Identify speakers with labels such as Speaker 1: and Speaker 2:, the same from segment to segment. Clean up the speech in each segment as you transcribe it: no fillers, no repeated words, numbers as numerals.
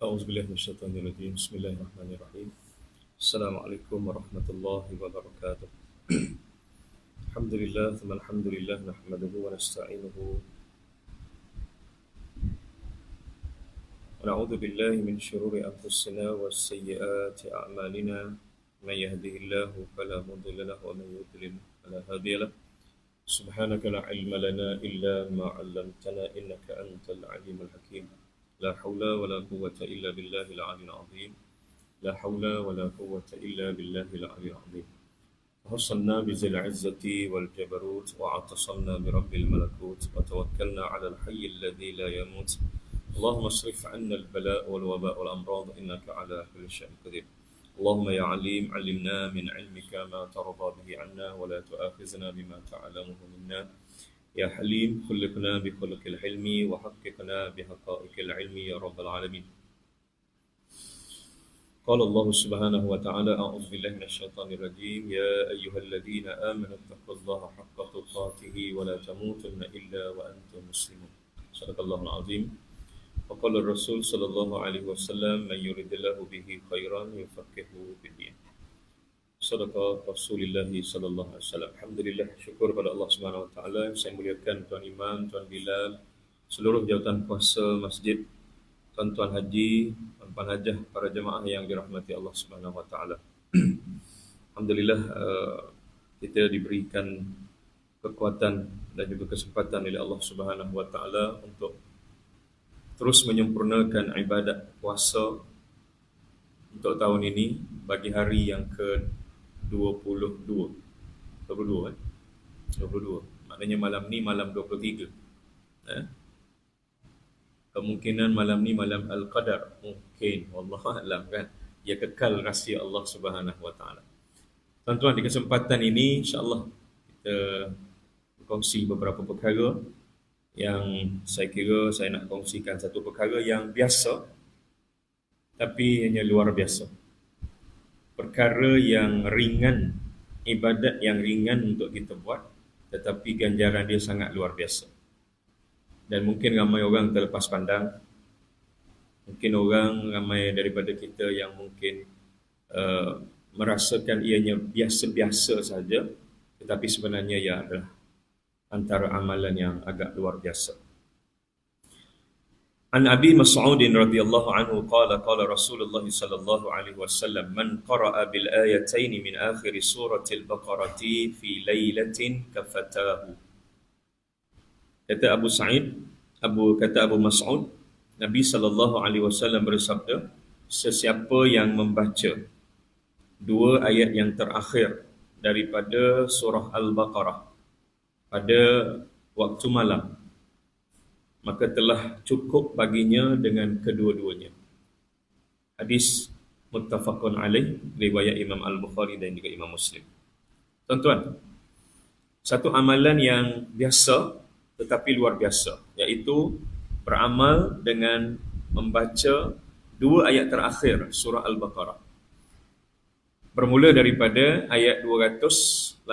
Speaker 1: أعوذ بالله من الشيطان الرجيم بسم الله الرحمن الرحيم السلام عليكم ورحمة الله وبركاته الحمد لله ثم الحمد لله نحمده ونستعينه ونعوذ بالله من شرور أنفسنا وسيئات أعمالنا من يهده الله فلا مضل له ومن يضلل فلا هادي له سبحانك لا علم لنا إلا ما علمتنا إنك أنت العليم الحكيم لا حول ولا قوة إلا بالله العلي العظيم لا حول ولا قوة إلا بالله العلي العظيم وحصلنا بذي العزة والجبروت واعتصمنا برب الملكوت وتوكلنا على الحي الذي لا يموت اللهم اصرف عنا البلاء والوباء والأمراض إنك على كل شيء قدير اللهم يا عليم علمنا من علمك ما ترضى به عنا ولا تؤاخذنا بما تعلمه منا يا حليم خلقنا بخلق الحلم وحققنا بحقائق العلم يا رب العالمين قال الله سبحانه وتعالى أعوذ بالله من الشيطان الرجيم يا أيها الذين آمنوا اتقوا الله حق تقاته ولا تموتن إلا وأنتم مسلمون صدق الله العظيم وقال الرسول صلى الله عليه وسلم من يريد الله به خيرا يفقهه في الدين صدق Rasulullah sallallahu alaihi wasallam. Alhamdulillah, syukur pada Allah Subhanahu wa taala. Saya muliakan Tuan Imam, Tuan Bilal, seluruh jawatan kuasa masjid, tuan-tuan haji, tuan-puan hajah, para jemaah yang dirahmati Allah Subhanahu wa taala. Alhamdulillah, kita diberikan kekuatan dan juga kesempatan oleh Allah Subhanahu wa taala untuk terus menyempurnakan ibadat puasa untuk tahun ini bagi hari yang ke-22. 22. Maknanya malam ni malam 23. Kemungkinan malam ni malam Al-Qadar. Mungkin, wallahu a'lam kan. Ia kekal rahsia Allah Subhanahu wa taala. Tuan-tuan, di kesempatan ini insya-Allah kita berkongsi beberapa perkara yang saya kira saya nak kongsikan satu perkara yang biasa tapi hanya luar biasa. Perkara yang ringan, ibadat yang ringan untuk kita buat tetapi ganjaran dia sangat luar biasa. Dan mungkin ramai orang terlepas pandang. Mungkin ramai daripada kita yang mungkin merasakan ianya biasa-biasa saja, tetapi sebenarnya ia adalah antara amalan yang agak luar biasa. An Abi Mas'ud radhiyallahu anhu qala Rasulullah sallallahu alaihi wasallam man qara'a bil ayatayn min akhir surati al-Baqarah fi lailatin kafatahu. Kata Abu Mas'ud, Nabi sallallahu alaihi wasallam bersabda, sesiapa yang membaca dua ayat yang terakhir daripada surah Al-Baqarah pada waktu malam, maka telah cukup baginya dengan kedua-duanya. Hadis muttafaqun alaih, riwayat Imam Al-Bukhari dan juga Imam Muslim. Tuan-tuan, satu amalan yang biasa tetapi luar biasa, iaitu beramal dengan membaca dua ayat terakhir surah Al-Baqarah. Bermula daripada ayat 285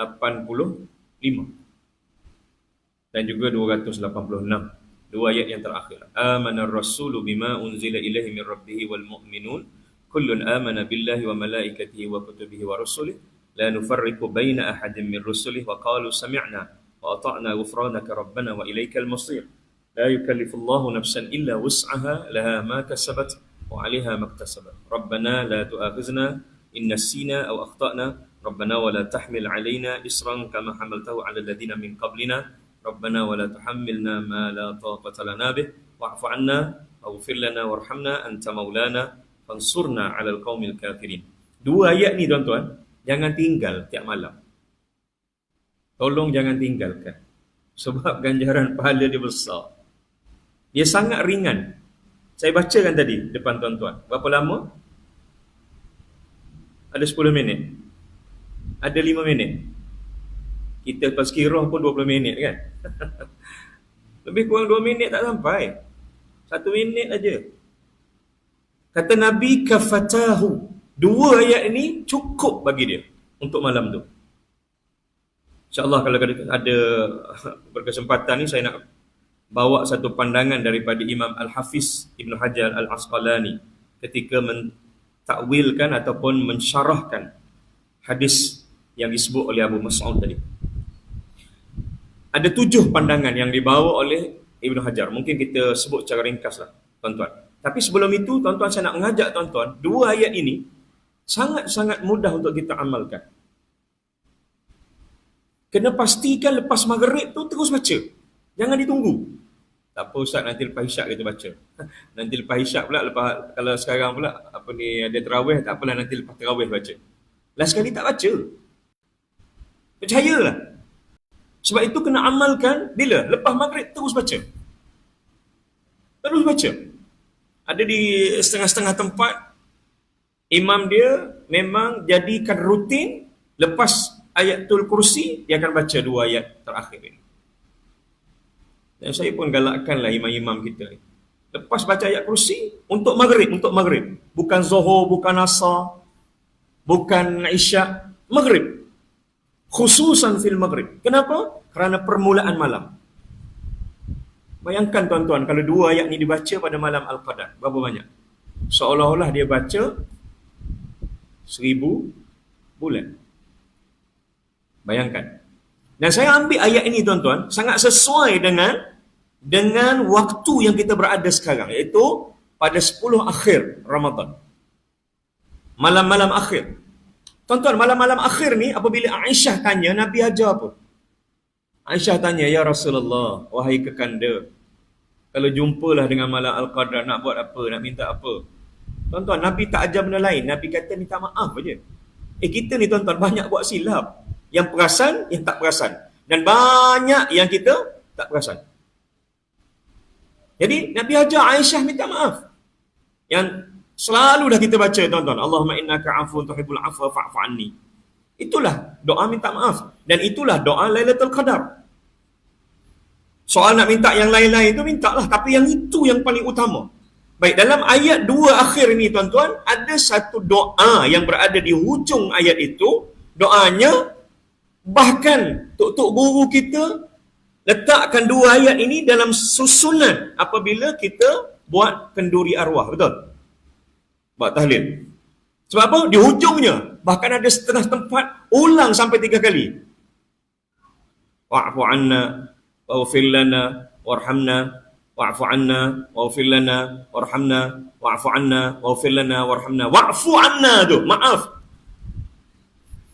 Speaker 1: dan juga 286. Dua ayat yang terakhir. Amanar rasulu bima unzila ilaihi min rabbih wal mu'minun kullun amana billahi wa malaikatihi wa kutubihi wa rusulihi la nufarriqu baina ahadin min rusulihi wa qalu sami'na wa ata'na ghufranaka rabbana wa ilaikal masir. La yukallifullahu nafsan illa wus'aha laha ma kasabat wa 'alaiha ma iktasabat. Rabbana la tu'akhizna in nasina aw akhtana. Rabbana wa la tahmil 'alaina isran kama hamaltahu 'ala alladhina min qablina. Rabbana wa la tuhammilna ma la taqata lana bih wa'fu 'anna waghfir lana warhamna anta maulana fansurna 'alal qaumil kafirin. Dua ayat ni tuan-tuan, jangan tinggal tiap malam. Tolong jangan tinggalkan. Sebab ganjaran pahala dia besar. Dia sangat ringan. Saya bacakan tadi depan tuan-tuan. Berapa lama? Ada 10 minit. Ada 5 minit. Kita pas kira pun 20 minit kan. Lebih kurang 2 minit tak sampai. 1 minit aja. Kata Nabi, kafatahu. Dua ayat ini cukup bagi dia untuk malam tu. InsyaAllah kalau ada berkesempatan ni, saya nak bawa satu pandangan daripada Imam Al-Hafiz Ibn Hajar Al-Asqalani ketika mentakwilkan ataupun mensyarahkan hadis yang disebut oleh Abu Mas'ud tadi. Ada 7 pandangan yang dibawa oleh Ibnu Hajar. Mungkin kita sebut secara ringkaslah, tuan-tuan. Tapi sebelum itu, tuan-tuan, saya nak mengajak tuan-tuan, 2 ayat ini sangat-sangat mudah untuk kita amalkan. Kena pastikan lepas maghrib tu terus baca. Jangan ditunggu. Tak apa Ustaz, nanti lepas isyak kita baca. Nanti lepas isyak pula, kalau sekarang pula ada tarawih, tak apalah nanti lepas tarawih baca. Last sekali tak baca. Percayalah. Sebab itu kena amalkan bila? Lepas maghrib terus baca. Terus baca. Ada di setengah-setengah tempat, imam dia memang jadikan rutin lepas Ayatul Kursi, dia akan baca 2 ayat terakhir ini. Dan saya pun galakkanlah imam-imam kita ni. Lepas baca ayat kursi, untuk maghrib. Bukan zuhur, bukan asar, bukan isyak, maghrib. Khususan fil maghrib. Kenapa? Kerana permulaan malam. Bayangkan tuan-tuan, kalau 2 ayat ni dibaca pada malam Al-Qadar, berapa banyak? Seolah-olah dia baca 1000 bulan. Bayangkan. Dan saya ambil ayat ini tuan-tuan, sangat sesuai dengan waktu yang kita berada sekarang, iaitu pada 10 akhir Ramadan. Malam-malam akhir. Tuan-tuan, malam-malam akhir ni apabila Aisyah tanya, Nabi ajar apa? Aisyah tanya, "Ya Rasulullah, wahai kekanda, kalau jumpalah dengan malam Al-Qadar, nak buat apa? Nak minta apa?" Tuan-tuan, Nabi tak ajar benda lain. Nabi kata minta maaf aja. Kita ni tuan-tuan banyak buat silap. Yang perasan, yang tak perasan. Dan banyak yang kita tak perasan. Jadi, Nabi ajar Aisyah minta maaf. Yang selalu dah kita baca, tuan-tuan. Allahumma innaka afun tuhibbul afwa fa'fu anni. Itulah doa minta maaf. Dan itulah doa Lailatul Qadar. Soal nak minta yang lain-lain itu, mintalah. Tapi yang itu yang paling utama. Baik, dalam ayat 2 akhir ini, tuan-tuan, ada satu doa yang berada di hujung ayat itu. Doanya, bahkan tok-tok guru kita letakkan 2 ayat ini dalam susunan apabila kita buat kenduri arwah. Betul? Buat tahlil. Sebab apa? Di hujungnya, bahkan ada setengah tempat ulang sampai 3 kali. Wa'fu anna, waghfir lana, warhamna, wa'fu anna, waghfir lana, warhamna, wa'fu anna, waghfir lana, warhamna. Wa'fu anna tu, maaf.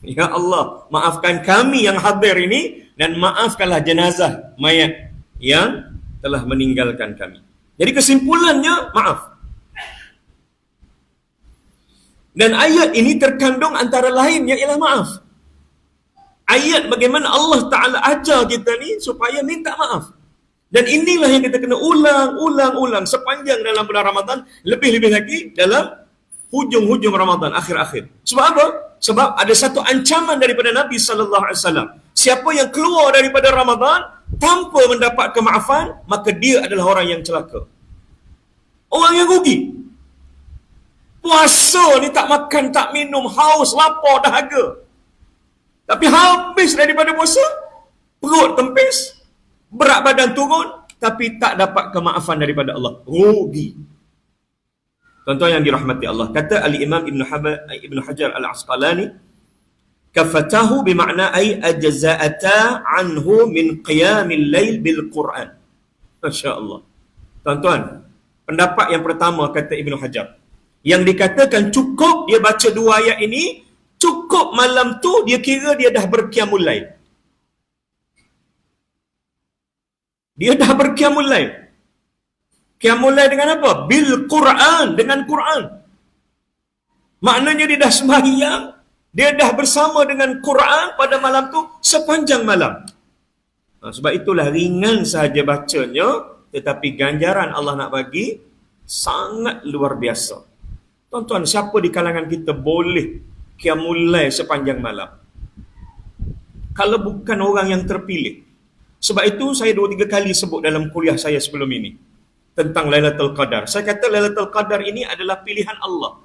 Speaker 1: Ya Allah, maafkan kami yang hadir ini dan maafkanlah jenazah mayat yang telah meninggalkan kami. Jadi kesimpulannya, maaf. Dan ayat ini terkandung antara lainnya ialah maaf. Ayat bagaimana Allah Ta'ala ajar kita ni supaya minta maaf. Dan inilah yang kita kena ulang sepanjang dalam bulan Ramadan, lebih-lebih lagi dalam hujung-hujung Ramadan, akhir-akhir. Sebab apa? Sebab ada satu ancaman daripada Nabi SAW. Siapa yang keluar daripada Ramadan tanpa mendapat kemaafan, maka dia adalah orang yang celaka. Orang yang rugi. Puasa ni tak makan, tak minum, haus, lapar, dahaga. Tapi habis daripada puasa, perut tempis, berat badan turun, tapi tak dapat kemaafan daripada Allah. Rugi. Tuan-tuan yang dirahmati Allah, kata Al-Imam Ibn Hajar Al-Asqalani, kafatahu bermakna ay ajza'ata anhu min qiyamil lail bil Quran. Masya Allah. Tuan-tuan, pendapat yang pertama kata Ibn Hajar, yang dikatakan cukup dia baca 2 ayat ini, cukup malam tu dia kira dia dah berqiyamul lail. Dia dah berqiyamul lail. Qiyamul lail dengan apa? Bil Quran, dengan Quran. Maknanya dia dah sembahyang, dia dah bersama dengan Quran pada malam tu sepanjang malam. Sebab itulah ringan sahaja bacanya, tetapi ganjaran Allah nak bagi sangat luar biasa. Tuan-tuan, siapa di kalangan kita boleh qiyamul lail sepanjang malam? Kalau bukan orang yang terpilih. Sebab itu saya 2-3 kali sebut dalam kuliah saya sebelum ini tentang Lailatul Qadar. Saya kata Lailatul Qadar ini adalah pilihan Allah.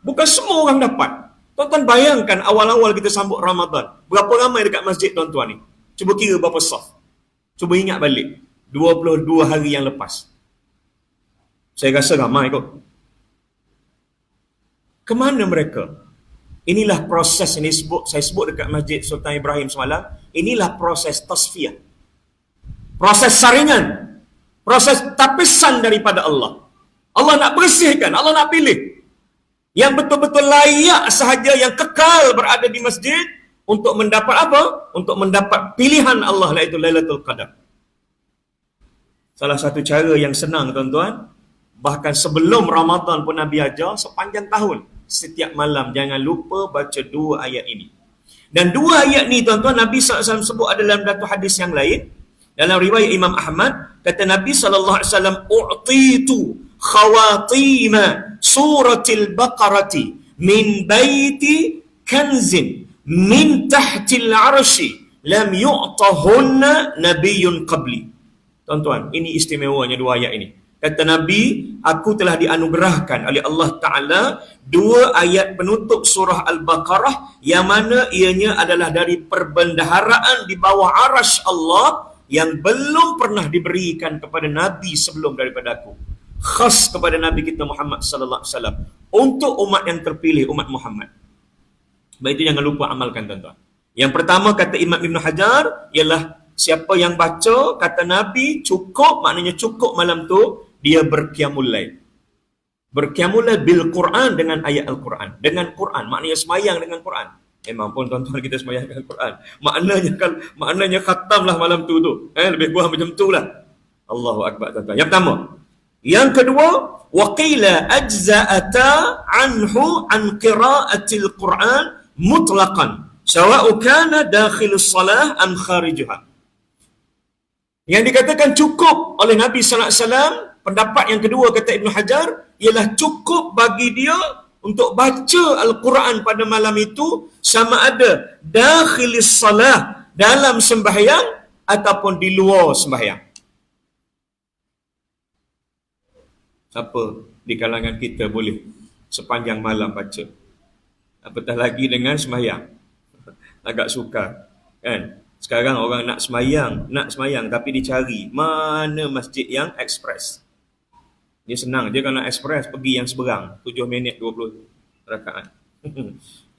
Speaker 1: Bukan semua orang dapat. Tuan-tuan bayangkan awal-awal kita sambut Ramadan. Berapa ramai dekat masjid tuan-tuan ni? Cuba kira berapa saf. Cuba ingat balik. 22 hari yang lepas. Saya rasa ramai kot. Ke mana mereka? Inilah proses yang saya sebut dekat Masjid Sultan Ibrahim semalam. Inilah proses tasfiyah. Proses saringan. Proses tapisan daripada Allah. Allah nak bersihkan, Allah nak pilih yang betul-betul layak sahaja, yang kekal berada di masjid untuk mendapat apa? Untuk mendapat pilihan Allah, iaitu Lailatul Qadar. Salah satu cara yang senang tuan-tuan, bahkan sebelum Ramadan pun Nabi ajar sepanjang tahun, setiap malam jangan lupa baca 2 ayat ini. Dan 2 ayat ni tuan-tuan, Nabi SAW sebut ada dalam satu hadis yang lain. Dalam riwayat Imam Ahmad, kata Nabi SAW, "U'titu khawatima suratil baqarati min baiti kanzin min tahtil arshi lam yu'tahunna nabiyyun qabli." Tuan-tuan, ini istimewanya 2 ayat ini. Kata Nabi, aku telah dianugerahkan oleh Allah Ta'ala 2 ayat penutup surah Al-Baqarah, yang mana ianya adalah dari perbendaharaan di bawah arasy Allah yang belum pernah diberikan kepada Nabi sebelum daripada aku. Khas kepada Nabi kita Muhammad sallallahu alaihi wasallam, untuk umat yang terpilih, umat Muhammad. Baik, itu jangan lupa amalkan tuan-tuan. Yang pertama kata Imam Ibn Hajar ialah siapa yang baca, kata Nabi, cukup, maknanya cukup malam tu dia berqiyamul lail. Berqiyamul lail bil Quran, dengan ayat Al-Quran. Dengan Quran, maknanya semayang dengan Quran. Memang pun tuan-tuan kita semayang dengan Quran. Maknanya khatamlah malam tu. Lebih kurang macam tu lah. Allahu Akbar tuan-tuan. Yang pertama. Yang kedua, waqila ajza'ata anhu an qira'atil Quran mutlaqan sawa'u kana dakhilus salah am kharijuha. Yang dikatakan cukup oleh Nabi sallallahu alaihi wasallam, pendapat yang kedua kata Ibn Hajar, ialah cukup bagi dia untuk baca Al-Quran pada malam itu, sama ada dakhilis salah, dalam sembahyang ataupun di luar sembahyang. Siapa di kalangan kita boleh sepanjang malam baca? Apatah lagi dengan sembahyang. Agak sukar, kan? Sekarang orang nak semayang tapi dicari mana masjid yang ekspres. Dia senang, dia kalau nak ekspres pergi yang seberang, 7 minit 20 rakaat.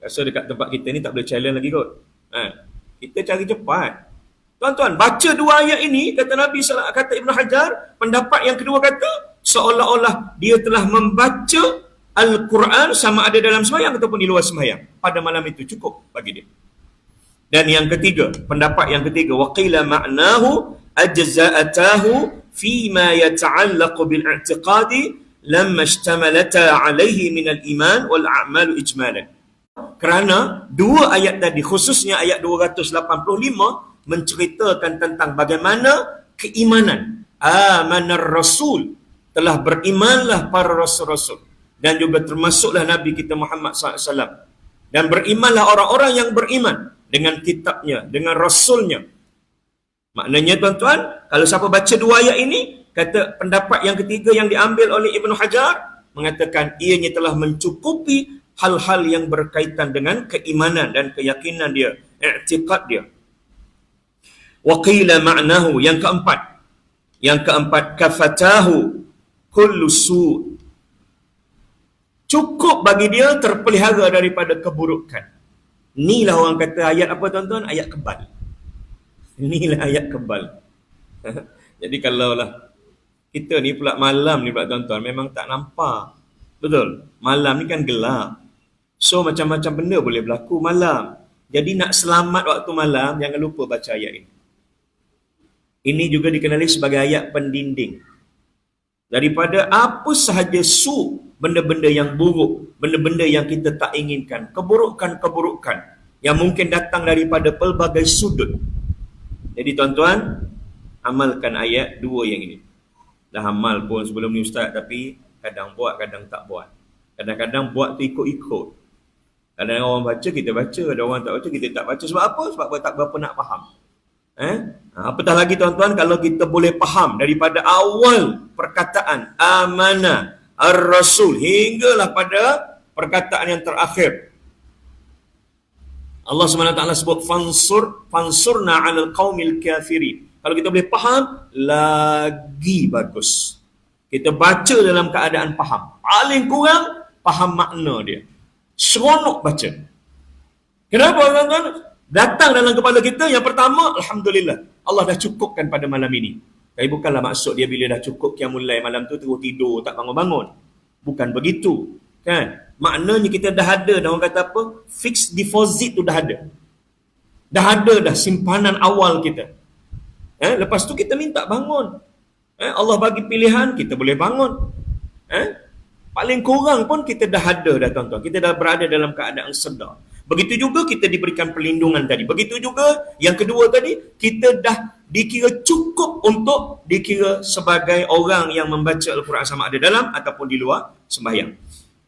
Speaker 1: Rasa dekat tempat kita ni tak boleh challenge lagi kot. Kita cari cepat. Tuan-tuan, baca 2 ayat ini, kata Nabi SAW, kata Ibn Hajar, pendapat yang kedua kata, seolah-olah dia telah membaca Al-Quran sama ada dalam sembahyang ataupun di luar sembahyang. Pada malam itu cukup bagi dia. Dan yang ketiga, pendapat yang ketiga, waqila ma'nahu ajza'atahu fima yata'allaqu bil i'tiqadi lamma ishtamalata alaihi min al-iman wal a'malu ijmalan. Kerana 2 ayat tadi, khususnya ayat 285, menceritakan tentang bagaimana keimanan. Amanar Rasul, telah berimanlah para rasul-rasul, dan juga termasuklah Nabi kita Muhammad SAW. Dan berimanlah orang-orang yang beriman dengan kitabnya, dengan rasulnya. Maknanya tuan-tuan, kalau siapa baca 2 ayat ini, kata pendapat yang ketiga yang diambil oleh Ibn Hajar, mengatakan ianya telah mencukupi hal-hal yang berkaitan dengan keimanan dan keyakinan dia, i'tiqad dia. Waqila ma'nahu, yang keempat kafatahu kullu su', cukup bagi dia terpelihara daripada keburukan. Inilah orang kata ayat apa tuan-tuan? Ayat kebal. Inilah ayat kebal. Jadi kalaulah kita ni pula malam ni pula tuan-tuan, memang tak nampak. Betul? Malam ni kan gelap. So macam-macam benda boleh berlaku malam. Jadi nak selamat waktu malam, jangan lupa baca ayat ini. Ini juga dikenali sebagai ayat pendinding. Daripada apa sahaja benda-benda yang buruk, benda-benda yang kita tak inginkan, keburukan-keburukan yang mungkin datang daripada pelbagai sudut. Jadi tuan-tuan, amalkan ayat 2 yang ini. Dah amal pun sebelum ni ustaz, tapi kadang buat, kadang tak buat. Kadang-kadang buat tu ikut-ikut. Kadang orang baca, kita baca. Ada orang tak baca, kita tak baca. Sebab apa? Sebab tak berapa nak faham. Apatah lagi tuan-tuan, kalau kita boleh faham daripada awal perkataan amanah ar-rasul hinggalah pada perkataan yang terakhir. Allah SWT sebut fansurna 'alal qaumil kafirin. Kalau kita boleh faham, lagi bagus. Kita baca dalam keadaan faham. Paling kurang faham makna dia. Seronok baca. Kenapa tuan-tuan? Datang dalam kepala kita yang pertama, alhamdulillah, Allah dah cukupkan pada malam ini. Tapi bukanlah maksud dia bila dah cukup qiyamul lail malam tu terus tidur tak bangun-bangun. Bukan begitu, kan? Maknanya kita dah ada, dan orang kata apa? Fixed deposit tu dah ada. Dah ada dah simpanan awal kita. Lepas tu kita minta bangun. Allah bagi pilihan, kita boleh bangun. Paling kurang pun kita dah ada dah tuan-tuan. Kita dah berada dalam keadaan sedar. Begitu juga kita diberikan perlindungan tadi. Begitu juga yang kedua tadi, kita dah dikira cukup untuk dikira sebagai orang yang membaca Al-Quran sama ada dalam ataupun di luar sembahyang.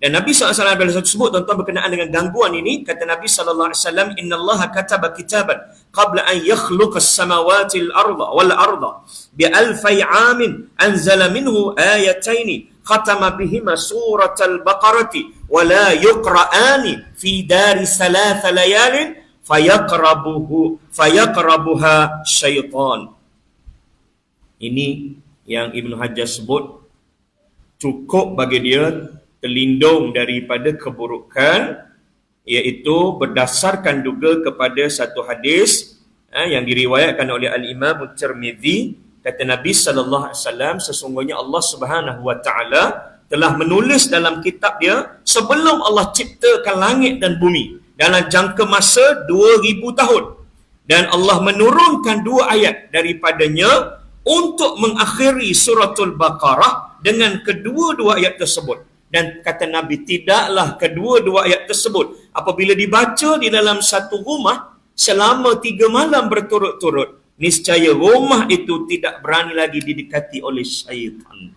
Speaker 1: Dan Nabi SAW bila sebut tuan-tuan berkenaan dengan gangguan ini, kata Nabi SAW, Inna Allah kataba kitaban qabla an yakhluqa as-samawati wal-arda bi-alfai amin anzala minhu ayataini khatama bihima suratal baqarati wa la yuqra'ani fi dari thalatha layalin fayaqrabuha syaitan. Ini yang Ibn Hajar sebut cukup bagi dia terlindung daripada keburukan, iaitu berdasarkan juga kepada satu hadis yang diriwayatkan oleh Al-Imam Tirmizi. Kata Nabi SAW, sesungguhnya Allah Subhanahu Wa Taala telah menulis dalam kitab dia sebelum Allah ciptakan langit dan bumi dalam jangka masa 2000 tahun. Dan Allah menurunkan 2 ayat daripadanya untuk mengakhiri suratul Baqarah dengan kedua-dua ayat tersebut. Dan kata Nabi, tidaklah kedua-dua ayat tersebut apabila dibaca di dalam satu rumah selama 3 malam berturut-turut, niscaya rumah itu tidak berani lagi didekati oleh syaitan.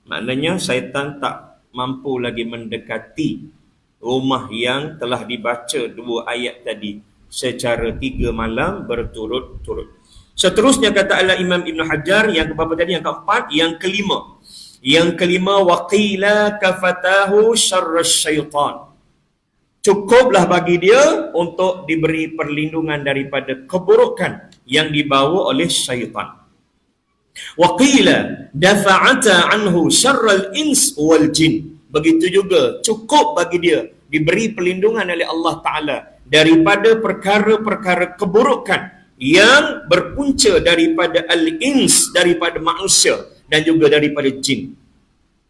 Speaker 1: Maknanya syaitan tak mampu lagi mendekati rumah yang telah dibaca 2 ayat tadi secara 3 malam berturut-turut. Seterusnya kata Al-Imam Ibn Hajar, yang keberapa tadi? Yang keempat. Yang kelima, waqila kafatahu syarrasy syaitan. Cukuplah bagi dia untuk diberi perlindungan daripada keburukan yang dibawa oleh syaitan. Waqila dafa'ata anhu syarral ins wal jin. Begitu juga cukup bagi dia diberi perlindungan oleh Allah Ta'ala daripada perkara-perkara keburukan yang berpunca daripada al-ins, daripada manusia, dan juga daripada jin.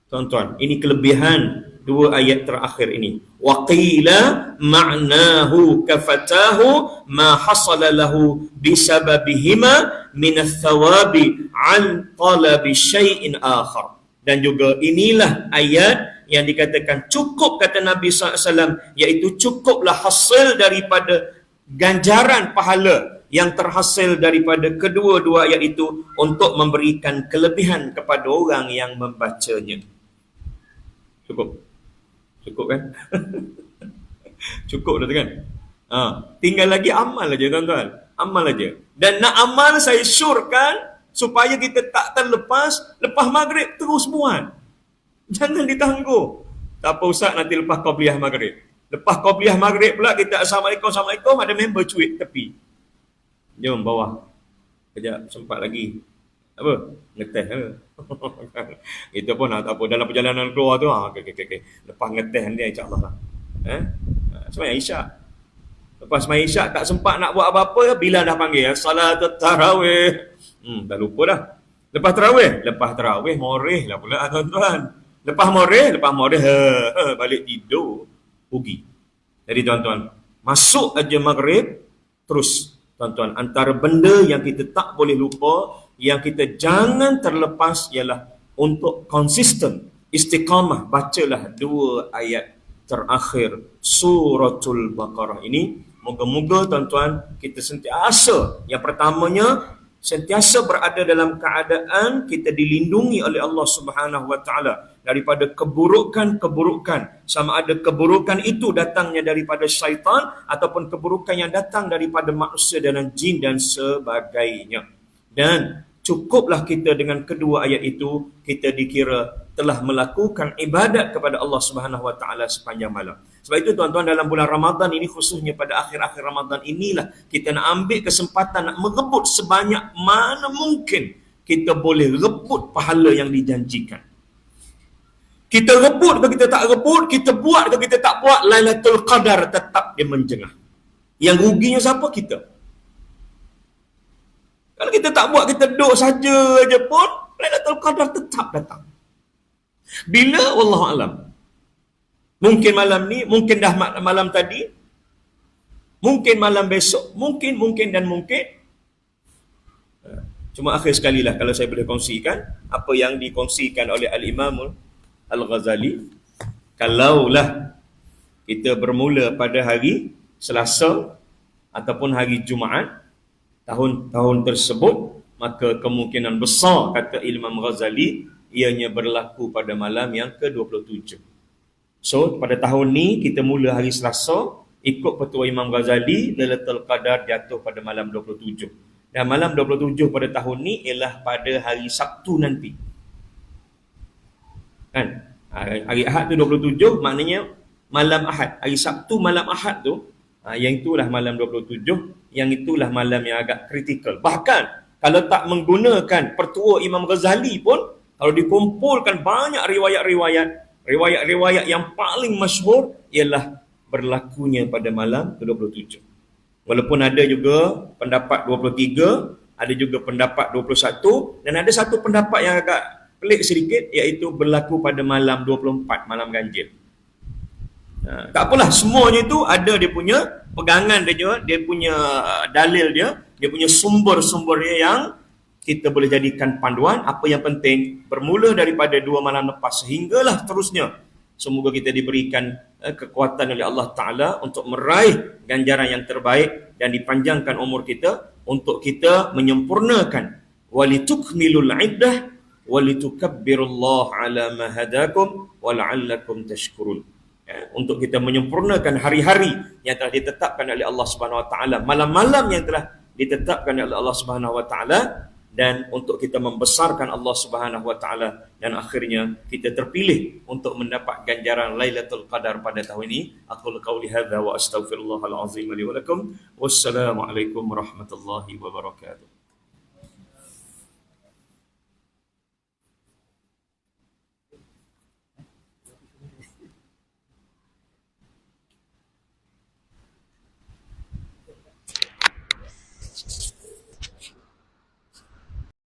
Speaker 1: Tuan-tuan, ini kelebihan 2 ayat terakhir ini. Waqila ma'nahu kafatahu ma hasala lahu bisababihima min ath-thawabi an talabi syai'in akhar. Dan juga inilah ayat yang dikatakan cukup, kata Nabi SAW, iaitu cukuplah hasil daripada ganjaran pahala yang terhasil daripada kedua-dua ayat itu untuk memberikan kelebihan kepada orang yang membacanya. Cukup kan? Cukup dah kan? Tinggal lagi amal aja tuan-tuan. Amal aja. Dan nak amal, saya syorkan supaya kita tak terlepas, lepas maghrib terus buat. Jangan ditangguh. Tak apa Ustaz, nanti lepas qabliyah maghrib. Lepas qabliyah maghrib pula kita Assalamualaikum, ada member cuit tepi. Jom bawah. Kejap, sempat lagi. Apa? Ngeteh ke? Itu pun tak apa. Dalam perjalanan keluar tu, okay. Lepas ngeteh nanti insyaAllah lah. Semayang isyak. Lepas semayang isyak tak sempat nak buat apa-apa, bila dah panggil salat tarawih. Dah lupa dah. Lepas tarawih moreh lah pula tuan-tuan. Lepas moreh balik tidur, pergi. Jadi tuan-tuan, masuk aja maghrib, terus tuan-tuan, antara benda yang kita tak boleh lupa, yang kita jangan terlepas ialah untuk konsisten, istiqamah, bacalah 2 ayat terakhir suratul Baqarah ini. Moga-moga tuan-tuan kita sentiasa, yang pertamanya, sentiasa berada dalam keadaan kita dilindungi oleh Allah Subhanahu Wa Taala daripada keburukan-keburukan, sama ada keburukan itu datangnya daripada syaitan ataupun keburukan yang datang daripada manusia dan jin dan sebagainya. Dan cukuplah kita dengan kedua ayat itu, kita dikira telah melakukan ibadat kepada Allah Subhanahu Wa Taala sepanjang malam. Sebab itu tuan-tuan, dalam bulan Ramadan ini, khususnya pada akhir-akhir Ramadan inilah kita nak ambil kesempatan nak merebut sebanyak mana mungkin kita boleh rebut pahala yang dijanjikan. Kita rebut ke kita tak rebut, kita buat ke kita tak buat, Lailatul Qadar tetap dia menjengah. Yang ruginya siapa? Kita. Kalau kita tak buat, kita duduk saja je pun, Lailatul Qadar tetap datang. Bila? Wallahualam. Mungkin malam ni, mungkin dah malam tadi, mungkin malam besok, mungkin dan mungkin. Cuma akhir sekali lah kalau saya boleh kongsikan apa yang dikongsikan oleh Al-Imam Al-Ghazali. Kalaulah kita bermula pada hari Selasa ataupun hari Jumaat tahun tersebut, maka kemungkinan besar, kata Imam Ghazali, ianya berlaku pada malam yang ke-27. So, pada tahun ni kita mula hari Selasa, ikut petua Imam Ghazali, Lailatul Qadar jatuh pada malam 27. Dan malam 27 pada tahun ni ialah pada hari Sabtu nanti. Kan? Hari Ahad tu 27, maknanya malam Ahad. Hari Sabtu malam Ahad tu, yang itulah malam 27, yang itulah malam yang agak kritikal. Bahkan, kalau tak menggunakan pertua Imam Ghazali pun, kalau dikumpulkan banyak riwayat yang paling masyhur ialah berlakunya pada malam ke-27. Walaupun ada juga pendapat 23, ada juga pendapat 21, dan ada satu pendapat yang agak pelik sedikit, iaitu berlaku pada malam 24, malam ganjil. Tak apalah, semuanya itu ada dia punya pegangan dia punya dalil dia punya sumber-sumber dia yang kita boleh jadikan panduan. Apa yang penting, bermula daripada 2 malam lepas sehinggalah terusnya, semoga kita diberikan kekuatan oleh Allah Ta'ala untuk meraih ganjaran yang terbaik dan dipanjangkan umur kita untuk kita menyempurnakan walitukmilul iddah walitukabbirullaha ala ma hadakum wala'allakum tashkurun. Untuk kita menyempurnakan hari-hari yang telah ditetapkan oleh Allah Subhanahu Wa Ta'ala, malam-malam yang telah ditetapkan oleh Allah Subhanahu Wa Ta'ala, dan untuk kita membesarkan Allah Subhanahu Wa Ta'ala, dan akhirnya kita terpilih untuk mendapat ganjaran Lailatul Qadar pada tahun ini. Aqulu qauli hadza wa astaghfirullahal azim li wa lakum. Wassalamualaikum warahmatullahi wabarakatuh.